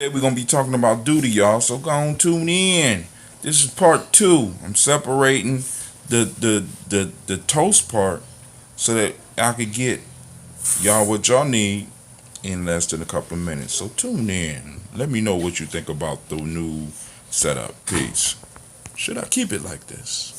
Today we're gonna be talking about duty, y'all. So go on, tune in. This is part two. I'm separating the toast part so that I could get y'all what y'all need in less than a couple of minutes. So tune in. Let me know what you think about the new setup. Peace. Should I keep it like this?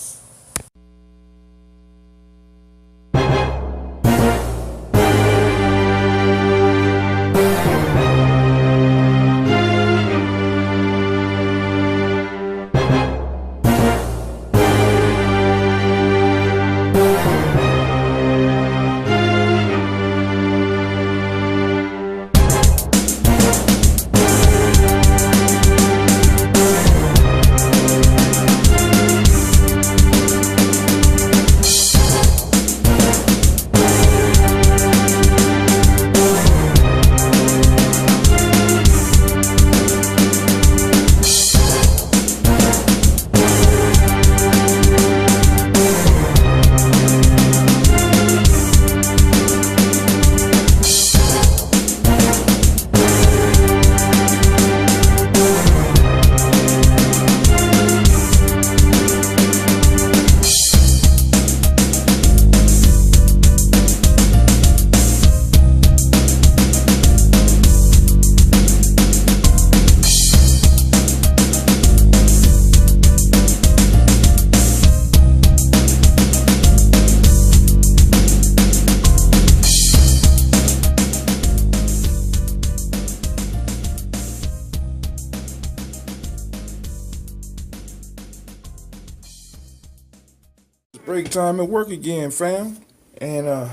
It's break time at work again, fam. And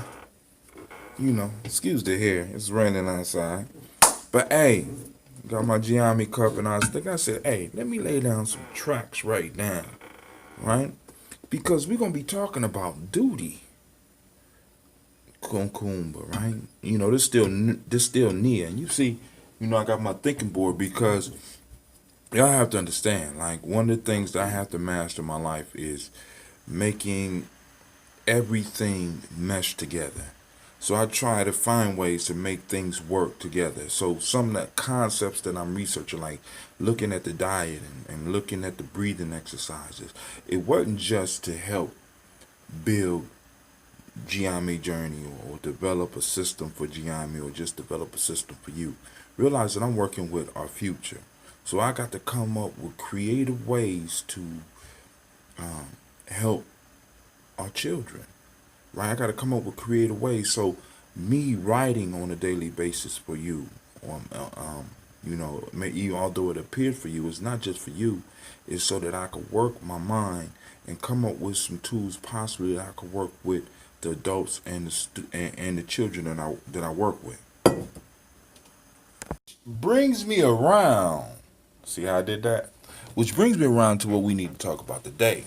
excuse the hair. It's raining outside. But hey, got my gye-nyame cup and I said, hey, let me lay down some tracks right now, right? Because we're gonna be talking about duty, Kuumba, right? This still near. And you see, I got my thinking board because y'all have to understand. Like one of the things that I have to master in my life is making everything mesh together. So I try to find ways to make things work together. So some of the concepts that I'm researching, like looking at the diet and looking at the breathing exercises, it wasn't just to help build gye-nyame journey or develop a system for gye-nyame or just develop a system for you. Realize that I'm working with our future. So I got to come up with creative ways to help our children, right? I got to come up with creative ways. So me writing on a daily basis for you, although it appeared for you, it's not just for you. It's so that I could work my mind and come up with some tools possibly that I could work with the adults and the children that I work with. Brings me around. See how I did that? Which brings me around to what we need to talk about today.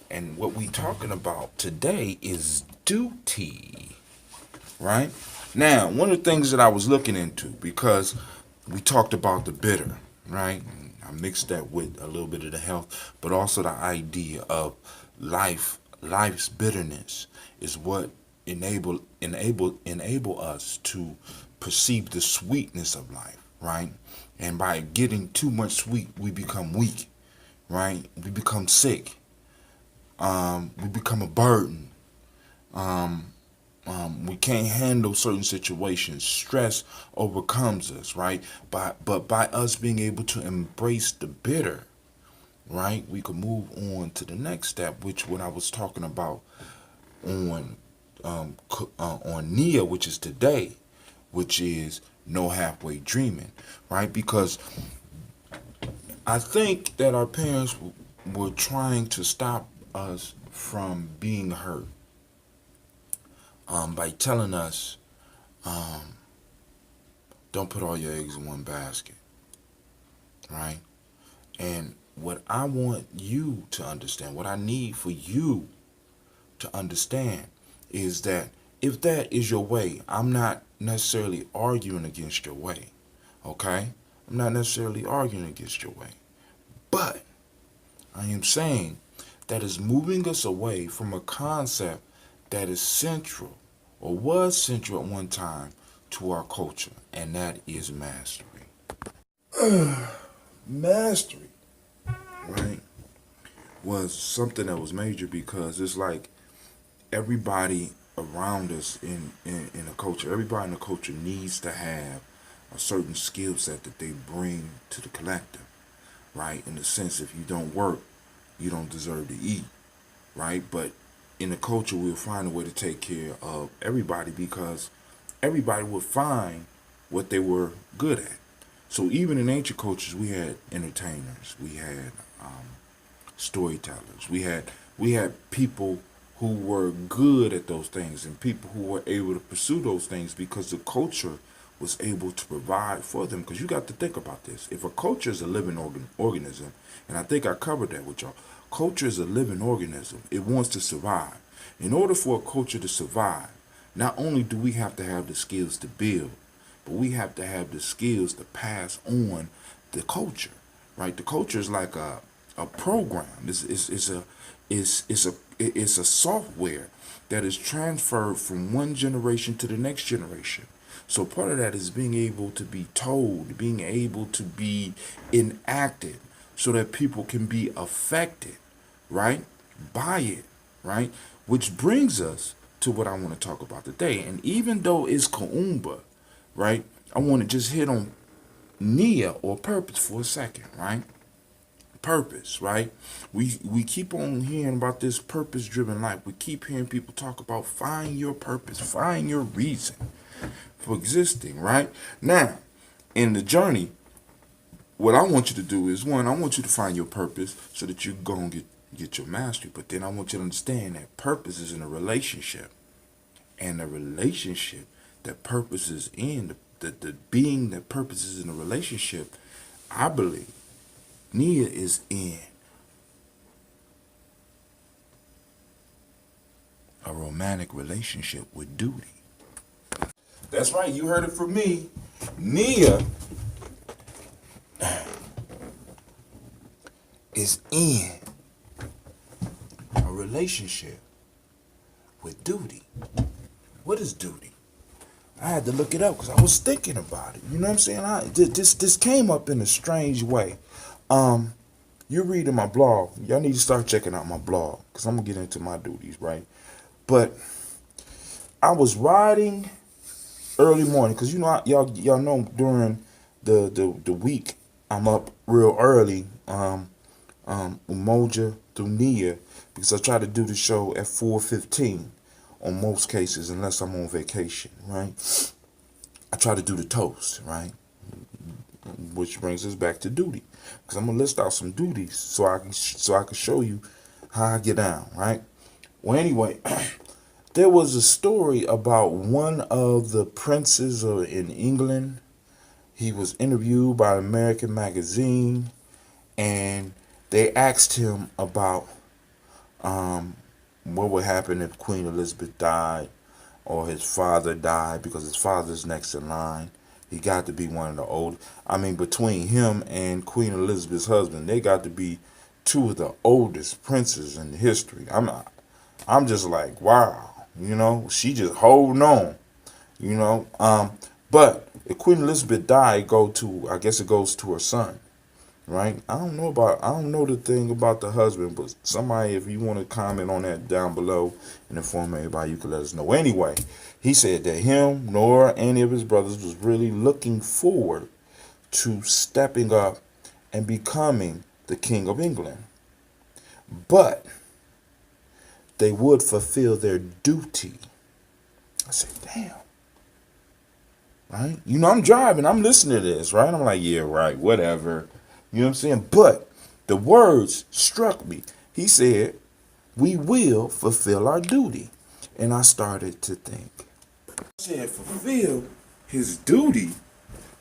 And what we talking about today is duty, right? Now, one of the things that I was looking into, because we talked about the bitter, right? I mixed that with a little bit of the health, but also the idea of life's bitterness is what enable us to perceive the sweetness of life, right? And by getting too much sweet, we become weak, right? We become sick. We become a burden. We can't handle certain situations. Stress overcomes us, right? But by us being able to embrace the bitter, right, we can move on to the next step, which what I was talking about on Nia, which is today, which is no halfway dreaming, right? Because I think that our parents were trying to stop us from being hurt by telling us, don't put all your eggs in one basket, right? And what I want you to understand, what I need for you to understand is that if that is your way, I'm not necessarily arguing against your way, okay? I'm not necessarily arguing against your way. But I am saying that is moving us away from a concept that is central or was central at one time to our culture, and that is mastery. Mastery, right, was something that was major because it's like everybody around us in a culture, everybody in the culture needs to have a certain skill set that they bring to the collective, right? In the sense, if you don't work, you don't deserve to eat, right? But in the culture, we'll find a way to take care of everybody because everybody would find what they were good at. So even in ancient cultures, we had entertainers, we had storytellers, we had people who were good at those things and people who were able to pursue those things because the culture was able to provide for them. Because you got to think about this: if a culture is a living organism, and I think I covered that with y'all, culture is a living organism. It wants to survive. In order for a culture to survive, not only do we have to have the skills to build, but we have to have the skills to pass on the culture, right? The culture is like a program. It's a software that is transferred from one generation to the next generation. So part of that is being able to be told, being able to be enacted so that people can be affected, right, by it, right? Which brings us to what I want to talk about today. And even though it's Kuumba, right, I want to just hit on Nia or purpose for a second, right? Purpose, right? We keep on hearing about this purpose driven life. We keep hearing people talk about find your purpose, find your reason for existing, right? Now, in the journey, what I want you to do is one, I want you to find your purpose so that you go and get your mastery. But then I want you to understand that purpose is in a relationship. And the relationship that purpose is in, the being that purpose is in a relationship, I believe Nia is in a romantic relationship with duty. That's right, you heard it from me. Nia is in a relationship with duty. What is duty? I had to look it up because I was thinking about it. You know what I'm saying? This came up in a strange way. You're reading my blog. Y'all need to start checking out my blog because I'm gonna get into my duties, right? But I was riding early morning because you know y'all know during the week I'm up real early. Umoja through Nia because I try to do the show at 4:15 on most cases unless I'm on vacation, right? I try to do the toast, right? Which brings us back to duty, because I'm gonna list out some duties so I can show you how I get down, right? Well, anyway, there was a story about one of the princes in England. He was interviewed by American magazine, and they asked him about what would happen if Queen Elizabeth died or his father died, because his father's next in line. He got to be one of the old. I mean, between him and Queen Elizabeth's husband, they got to be two of the oldest princes in history. I'm just like, wow, you know, she just holding on, you know. But if Queen Elizabeth died, I guess it goes to her son, right? I don't know the thing about the husband, but somebody, if you want to comment on that down below and inform everybody, you can let us know. Anyway, he said that him nor any of his brothers was really looking forward to stepping up and becoming the King of England, but they would fulfill their duty. I said, damn. Right? You know, I'm driving, I'm listening to this, right? I'm like, yeah, right, whatever. You know what I'm saying? But the words struck me. He said, we will fulfill our duty. And I started to think. I said, fulfill his duty?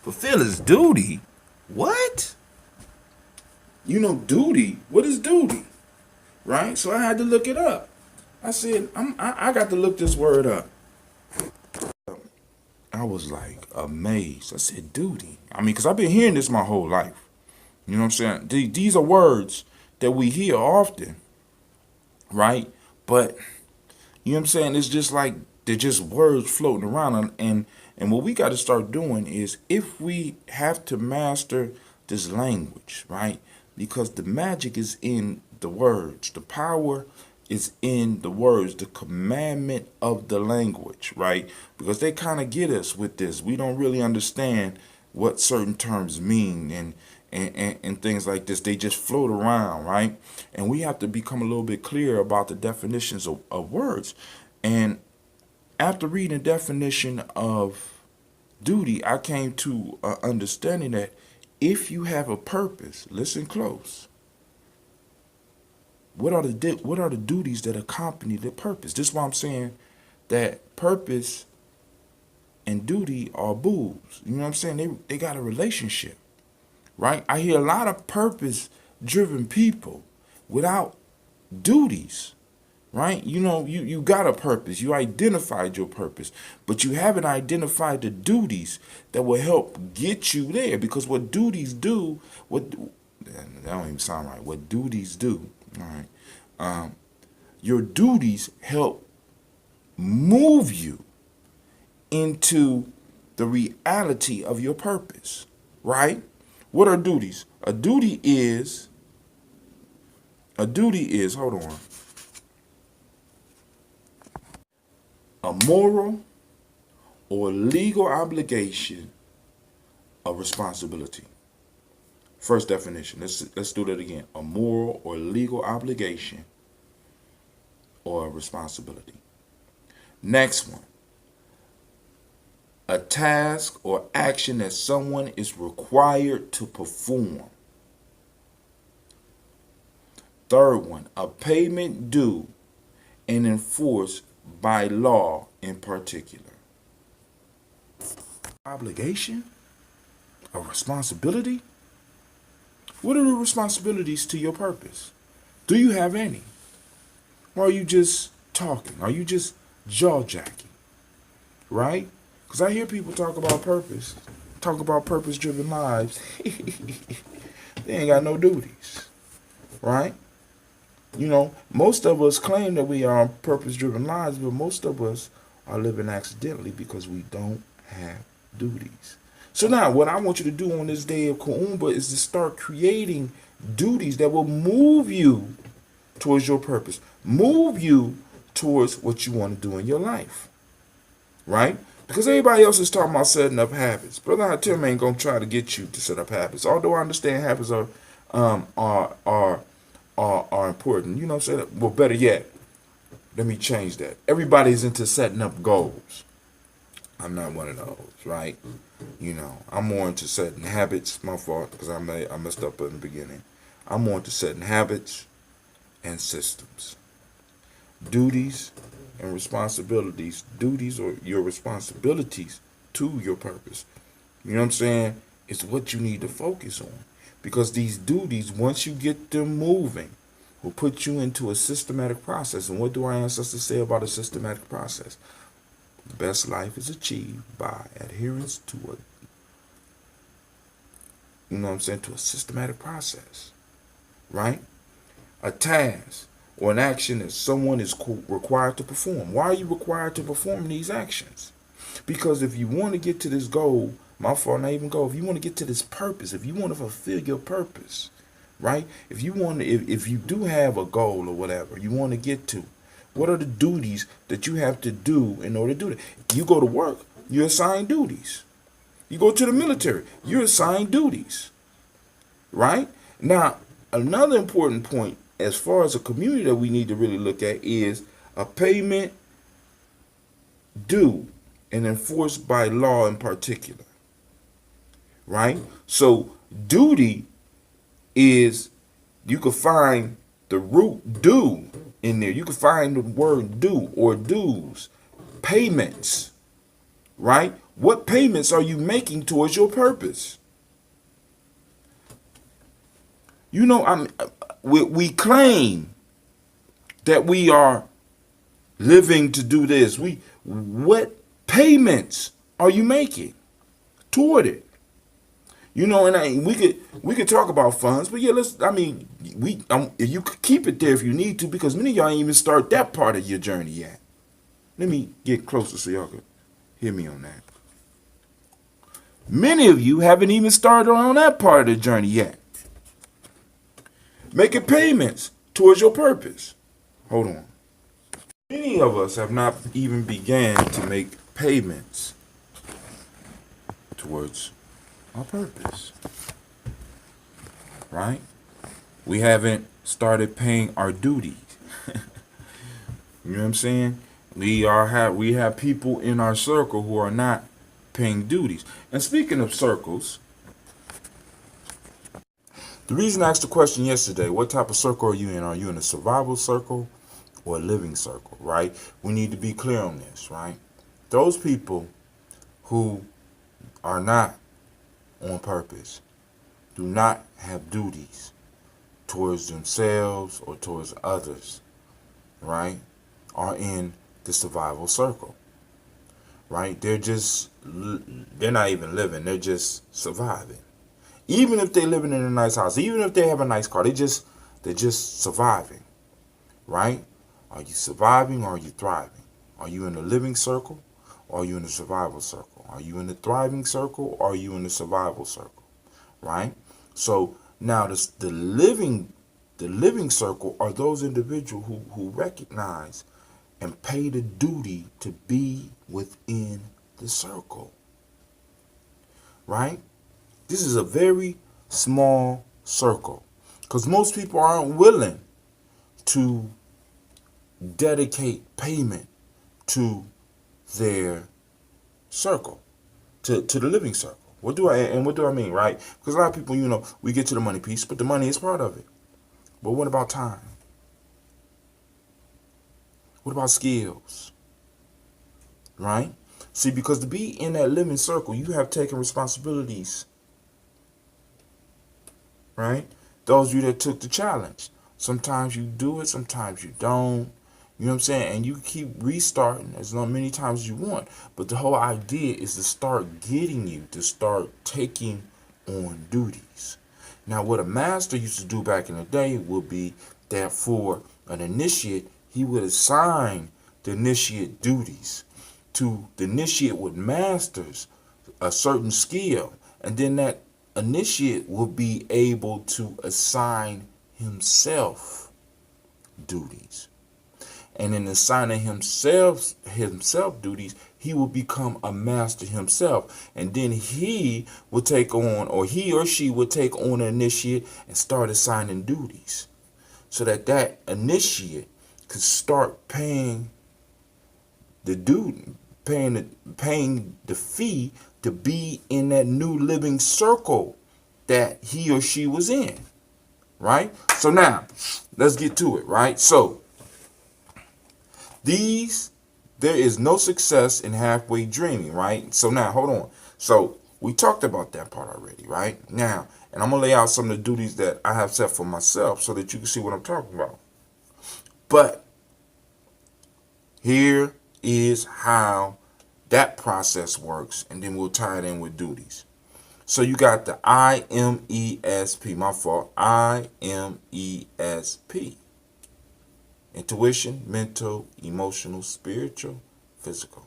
Fulfill his duty? What? You know, duty. What is duty? Right? So I had to look it up. I said, I got to look this word up. I was like amazed. I said, duty. I mean, because I've been hearing this my whole life. You know what I'm saying? These are words that we hear often, right? But, you know what I'm saying? It's just like they're just words floating around. And what we got to start doing is, if we have to master this language, right? Because the magic is in the words. The power is in the words, the commandment of the language, right? Because they kind of get us with this. We don't really understand what certain terms mean and things like this. They just float around, right? And we have to become a little bit clear about the definitions of words. And after reading the definition of duty, I came to understanding that if you have a purpose, listen close. What are the duties that accompany the purpose? This is why I'm saying that purpose and duty are booze. You know what I'm saying? They got a relationship, right? I hear a lot of purpose driven people without duties, right? You know, you got a purpose. You identified your purpose, but you haven't identified the duties that will help get you there. Because what duties do, that don't even sound right. What duties do, all right? Your duties help move you into the reality of your purpose, right? What are duties? A duty is, hold on, a moral or legal obligation of responsibility. First definition. Let's do that again. A moral or legal obligation or responsibility. Next one. A task or action that someone is required to perform. Third one. A payment due and enforced by law in particular. Obligation? A responsibility? What are the responsibilities to your purpose? Do you have any? Or are you just talking? Are you just jaw-jacking? Right? Because I hear people talk about purpose-driven lives. They ain't got no duties. Right? You know, most of us claim that we are on purpose-driven lives, but most of us are living accidentally because we don't have duties. So now what I want you to do on this day of Kuumba is to start creating duties that will move you towards your purpose. Move you towards what you want to do in your life. Right? Because everybody else is talking about setting up habits. Brother Tim ain't going to try to get you to set up habits. Although I understand habits are important. You know what I'm saying? Well, better yet, let me change that. Everybody's into setting up goals. I'm not one of those, right? You know, I'm more into setting habits. My fault, because I messed up in the beginning. I'm more into setting habits and systems. Duties and responsibilities. Duties or your responsibilities to your purpose. You know what I'm saying? It's what you need to focus on. Because these duties, once you get them moving, will put you into a systematic process. And what do our ancestors say about a systematic process? The best life is achieved by adherence to to a systematic process, right? A task or an action that someone is required to perform. Why are you required to perform these actions? Because if you want to get to this goal, my fault, not even goal, if you want to get to this purpose, if you want to fulfill your purpose, right? If you do have a goal or whatever you want to get to, what are the duties that you have to do in order to do that? You go to work, you're assigned duties. You go to the military, you're assigned duties. Right? Now, another important point as far as a community that we need to really look at is a payment due and enforced by law in particular. Right? So, duty is, you could find the root due in there. You can find the word due or dues. Payments. Right? What payments are you making towards your purpose? You know, we claim that we are living to do this. What payments are you making toward it? You know, and we could talk about funds, but yeah, if you could keep it there if you need to, because many of y'all ain't even start that part of your journey yet. Let me get closer so y'all could hear me on that. Many of you haven't even started on that part of the journey yet. Making payments towards your purpose. Hold on. Many of us have not even began to make payments towards our purpose. Right? We haven't started paying our duties. You know what I'm saying? We have people in our circle who are not paying duties. And speaking of circles, the reason I asked the question yesterday, what type of circle are you in? Are you in a survival circle or a living circle, right? We need to be clear on this, right? Those people who are not on purpose, do not have duties towards themselves or towards others, right, are in the survival circle, right? They're not even living, they're just surviving. Even if they're living in a nice house, even if they have a nice car, they're just surviving, right? Are you surviving or are you thriving? Are you in a living circle or are you in a survival circle? Are you in the thriving circle or are you in the survival circle, right? So now the living circle are those individuals who recognize and pay the duty to be within the circle, right? This is a very small circle because most people aren't willing to dedicate payment to their circle, to the living circle. What do I mean, right? Because a lot of people, we get to the money piece, but the money is part of it. But what about time? What about skills? Right? See, because to be in that living circle, you have taken responsibilities. Right? Those of you that took the challenge. Sometimes you do it, sometimes you don't. You know what I'm saying? And you keep restarting as many times as you want. But the whole idea is to start getting you to start taking on duties. Now, what a master used to do back in the day would be that for an initiate, he would assign the initiate duties. To the initiate would masters a certain skill. And then that initiate will be able to assign himself duties. And in assigning himself duties, he will become a master himself. And then he will take on, or he or she will take on an initiate and start assigning duties. So that initiate could start paying the duty, paying the fee to be in that new living circle that he or she was in. Right? So now, let's get to it, right? So, there is no success in halfway dreaming, right? So now, hold on. So we talked about that part already, right? Now, and I'm going to lay out some of the duties that I have set for myself so that you can see what I'm talking about. But here is how that process works, and then we'll tie it in with duties. So you got the IMESP, my fault, IMESP. Intuition, mental, emotional, spiritual, physical.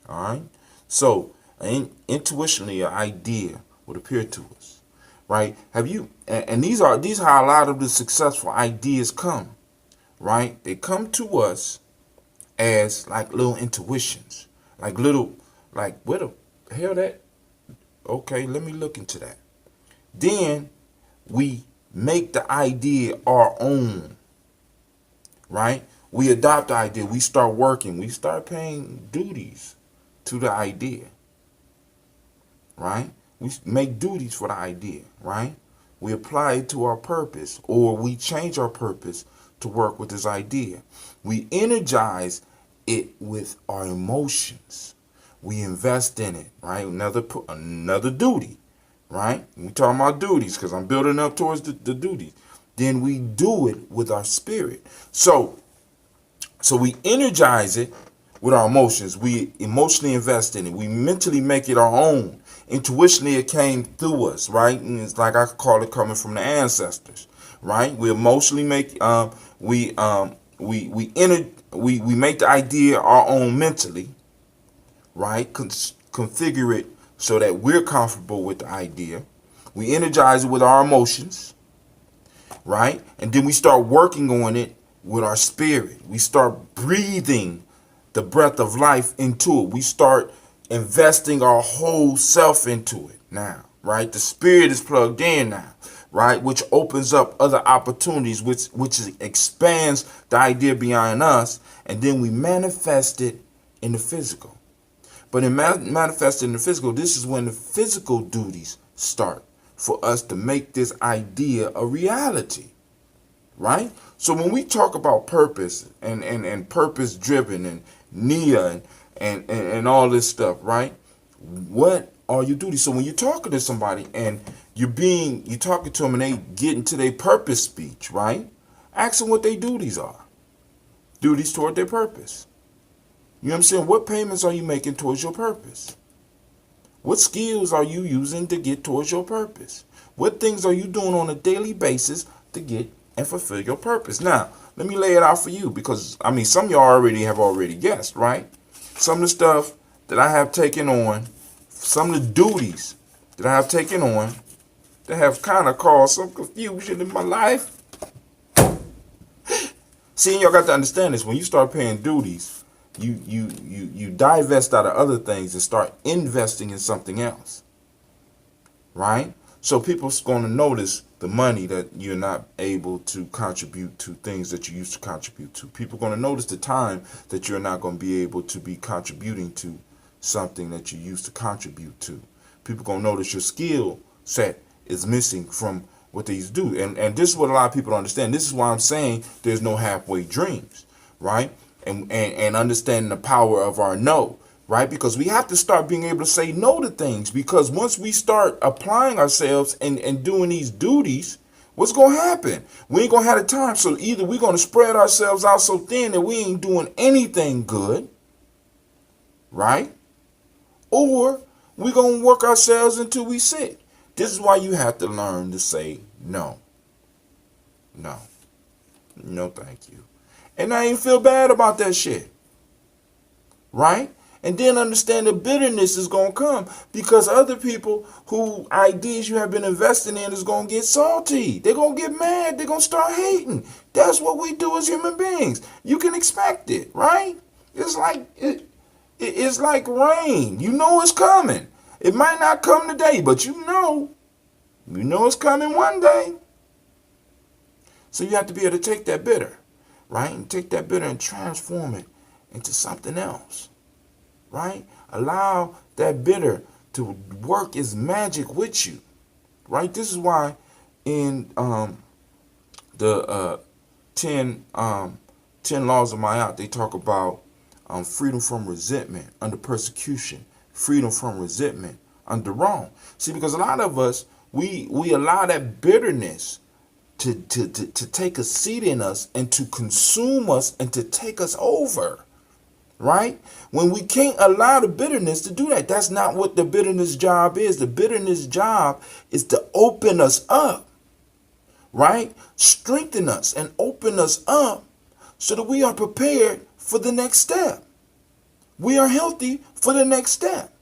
All right. So, intuitionally, an idea would appear to us, right? Have you? And these are how a lot of the successful ideas come, right? They come to us as like little intuitions, like what the hell that? Okay, let me look into that. Then we make the idea our own. Right? We adopt the idea. We start working. We start paying duties to the idea. Right? We make duties for the idea. Right? We apply it to our purpose, or we change our purpose to work with this idea. We energize it with our emotions. We invest in it. Right? Another duty. Right? We talking about duties because I'm building up towards the duties. Then we do it with our spirit. So we energize it with our emotions. We emotionally invest in it. We mentally make it our own. Intuitionally, it came through us, right? And it's like I call it coming from the ancestors, right? We emotionally make we make the idea our own mentally, right? Configure it so that we're comfortable with the idea. We energize it with our emotions, right? And then we start working on it with our spirit. We start breathing the breath of life into it. We start investing our whole self into it now, right? The spirit is plugged in now, right? Which opens up other opportunities, which expands the idea beyond us, and then we manifest it in the physical. But in manifesting in the physical, this is when the physical duties start for us to make this idea a reality, right? So when we talk about purpose and purpose driven and Nia and all this stuff, right? What are your duties? So when you're talking to somebody and you're talking to them and they get into their purpose speech, right? Ask them what their duties are. Duties toward their purpose. You know what I'm saying? What payments are you making towards your purpose? What skills are you using to get towards your purpose? What things are you doing on a daily basis to get and fulfill your purpose? Now, let me lay it out for you because, I mean, some of y'all have already guessed, right? Some of the stuff that I have taken on, some of the duties that I have taken on that have kind of caused some confusion in my life. See, y'all got to understand this. When you start paying duties, you divest out of other things and start investing in something else, right? So people's going to notice the money that you're not able to contribute to things that you used to contribute to. People are going to notice the time that you're not going to be able to be contributing to something that you used to contribute to. People are going to notice your skill set is missing from what they used to do. And this is what a lot of people don't understand. This is why I'm saying there's no halfway dreams, right? And understanding the power of our no, right? Because we have to start being able to say no to things, because once we start applying ourselves and doing these duties, what's going to happen? We ain't going to have the time. So either we're going to spread ourselves out so thin that we ain't doing anything good, right? Or we're going to work ourselves until we sick. This is why you have to learn to say no. No. No, thank you. And I ain't feel bad about that shit. Right? And then understand the bitterness is going to come because other people who ideas you have been investing in is going to get salty. They're going to get mad. They're going to start hating. That's what we do as human beings. You can expect it, right? It's like it's like rain. You know it's coming. It might not come today, but you know it's coming one day. So you have to be able to take that bitter, right? And take that bitter and transform it into something else, right? Allow that bitter to work its magic with you, right? This is why in the 10 laws of Mayat, they talk about freedom from resentment under persecution, freedom from resentment under wrong. See, because a lot of us, we allow that bitterness to take a seat in us and to consume us and to take us over, right? When we can't allow the bitterness to do that, that's not what the bitterness job is. The bitterness job is to open us up, right? Strengthen us and open us up so that we are prepared for the next step. We are healthy for the next step.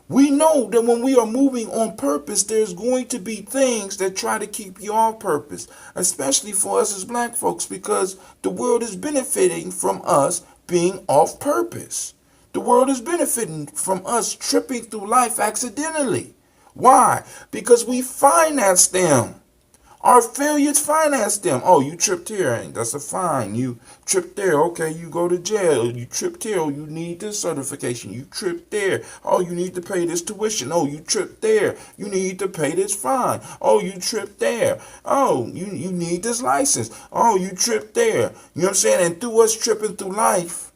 We know that when we are moving on purpose, there's going to be things that try to keep you off purpose, especially for us as black folks, because the world is benefiting from us being off purpose. The world is benefiting from us tripping through life accidentally. Why? Because we finance them. Our failures finance them. Oh, you tripped here. That's a fine. You tripped there. Okay, you go to jail. You tripped here. Oh, you need this certification. You tripped there. Oh, you need to pay this tuition. Oh, you tripped there. You need to pay this fine. Oh, you tripped there. Oh, you need this license. Oh, you tripped there. You know what I'm saying? And through us tripping through life,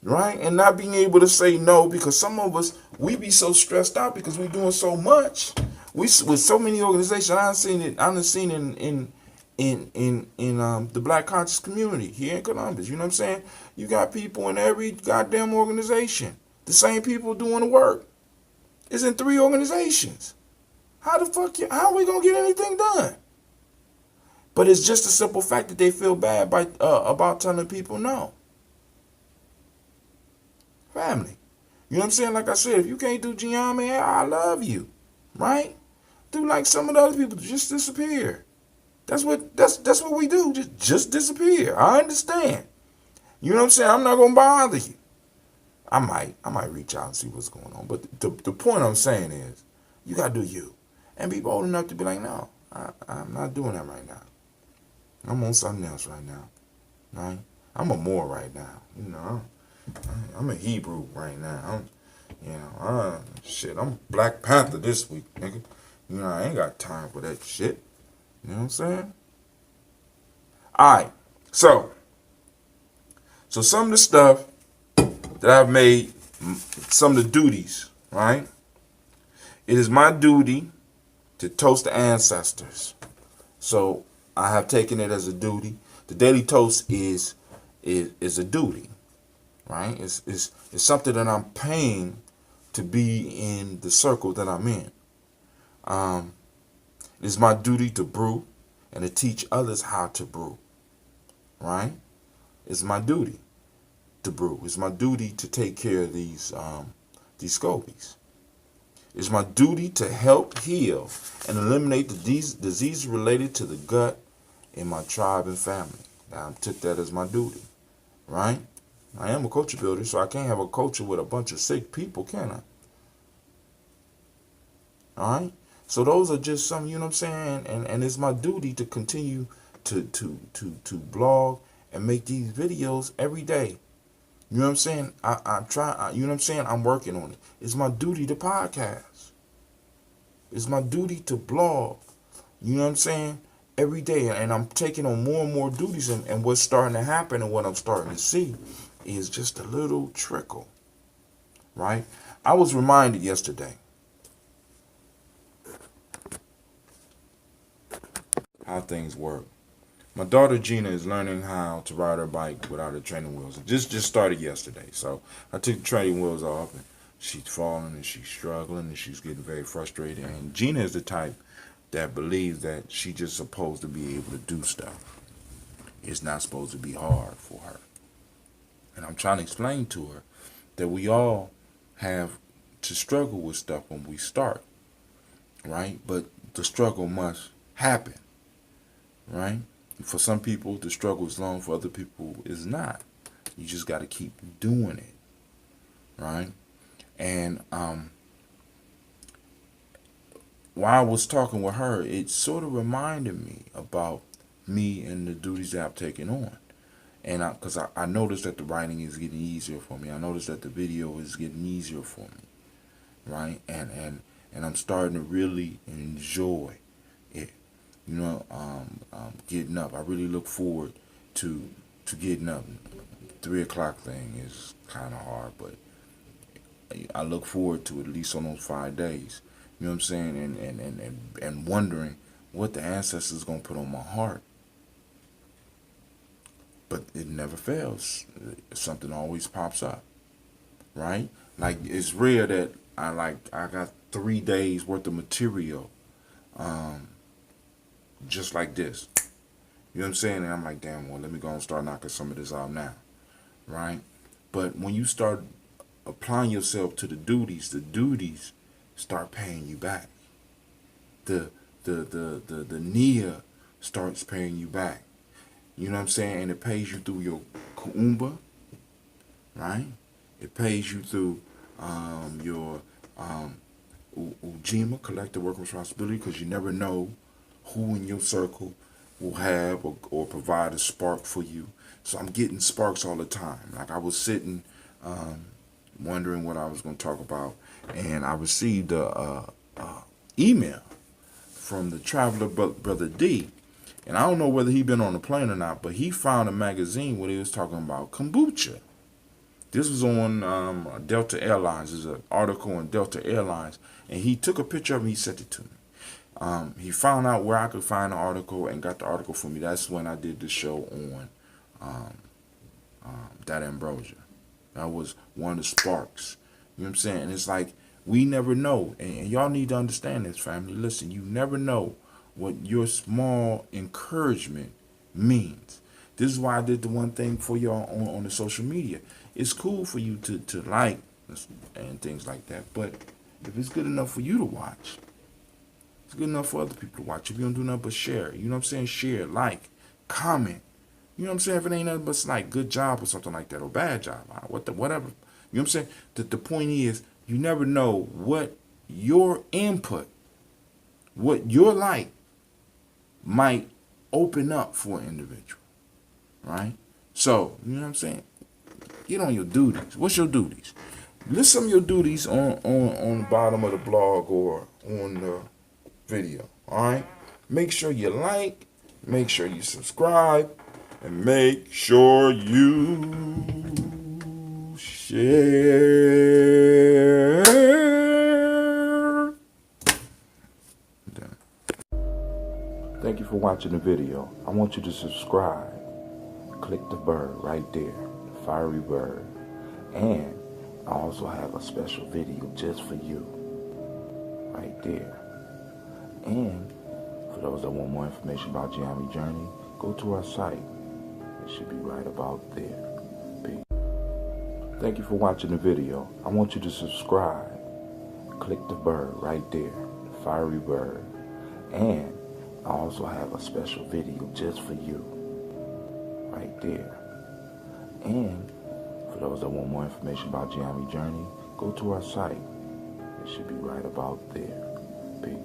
right? And not being able to say no, because some of us, we be so stressed out because we're doing so much. With so many organizations, I've seen it in the Black conscious community here in Columbus. You know what I'm saying? You got people in every goddamn organization. The same people doing the work. It's in 3 organizations. How are we gonna get anything done? But it's just a simple fact that they feel bad about telling people no. Family. You know what I'm saying? Like I said, if you can't do gye-nyame, I love you, right? Do like some of the other people, just disappear. That's what we do. Just disappear. I understand. You know what I'm saying? I'm not gonna bother you. I might reach out and see what's going on. But the point I'm saying is, you gotta do you, and be bold enough to be like, no, I'm not doing that right now. I'm on something else right now, right? I'm a Moor right now. I'm a Hebrew right now. I'm Black Panther this week, nigga. I ain't got time for that shit. You know what I'm saying? All right. So some of the stuff that I've made, some of the duties, right? It is my duty to toast the ancestors. So I have taken it as a duty. The daily toast is a duty, right? It's something that I'm paying to be in the circle that I'm in. It is my duty to brew and to teach others how to brew, right? It's my duty to brew. It's my duty to take care of these scobies. It's my duty to help heal and eliminate the disease related to the gut in my tribe and family. I took that as my duty, right? I am a culture builder, so I can't have a culture with a bunch of sick people, can I? All right? So those are just some, you know what I'm saying? And it's my duty to continue to blog and make these videos every day. You know what I'm saying? I try, you know what I'm saying? I'm working on it. It's my duty to podcast. It's my duty to blog. You know what I'm saying? Every day. And I'm taking on more and more duties. And what's starting to happen and what I'm starting to see is just a little trickle. Right? I was reminded yesterday how things work. My daughter Gina is learning how to ride her bike without her training wheels. It just started yesterday. So I took the training wheels off and she's falling and she's struggling and she's getting very frustrated. And Gina is the type that believes that she's just supposed to be able to do stuff. It's not supposed to be hard for her. And I'm trying to explain to her that we all have to struggle with stuff when we start, right? But the struggle must happen, right? For some people, the struggle is long. For other people, it's not. You just got to keep doing it, right? And while I was talking with her, it sort of reminded me about me and the duties that I've taken on. And because I noticed that the writing is getting easier for me. I noticed that the video is getting easier for me, right? And I'm starting to really enjoy it. Getting up. I really look forward to getting up. 3 o'clock thing is kind of hard, but I look forward to it, at least on those 5 days. You know what I'm saying? And wondering what the ancestors gonna put on my heart. But it never fails. Something always pops up, right? Like it's rare that I got 3 days worth of material, just like this. You know what I'm saying? And I'm like, damn, well, let me go and start knocking some of this out now, right? But when you start applying yourself to the duties start paying you back. The Nia starts paying you back. You know what I'm saying? And it pays you through your Kuumba, right? It pays you through your Ujima, collective work responsibility, because you never know who in your circle will have or provide a spark for you. So I'm getting sparks all the time. Like I was sitting wondering what I was going to talk about, and I received a email from the traveler brother D. And I don't know whether he been on the plane or not, but he found a magazine where he was talking about kombucha. This was on Delta Airlines. There's an article on Delta Airlines, and he took a picture of it and he sent it to me. He found out where I could find the article and got the article for me. That's when I did the show on that ambrosia. That was one of the sparks. You know what I'm saying? And it's like, we never know. And y'all need to understand this, family. Listen, you never know what your small encouragement means. This is why I did the one thing for y'all on the social media. It's cool for you to like and things like that. But if it's good enough for you to watch, it's good enough for other people to watch. If you don't do nothing but share, you know what I'm saying? Share, like, comment. You know what I'm saying? If it ain't nothing but like good job or something like that, or bad job, whatever. You know what I'm saying? The point is, you never know what your input, what your like, might open up for an individual, right? So, you know what I'm saying? Get on your duties. What's your duties? List some of your duties on the bottom of the blog or on the video. All right. Make sure you like. Make sure you subscribe, and make sure you share. Done. Thank you for watching the video. I want you to subscribe. Click the bird right there, the fiery bird, and I also have a special video just for you right there. And for those that want more information about gye-nyame Journey, go to our site. It should be right about there. Peace. Thank you for watching the video. I want you to subscribe. Click the bird right there, the fiery bird, and I also have a special video just for you right there. And for those that want more information about gye-nyame Journey, go to our site. It should be right about there.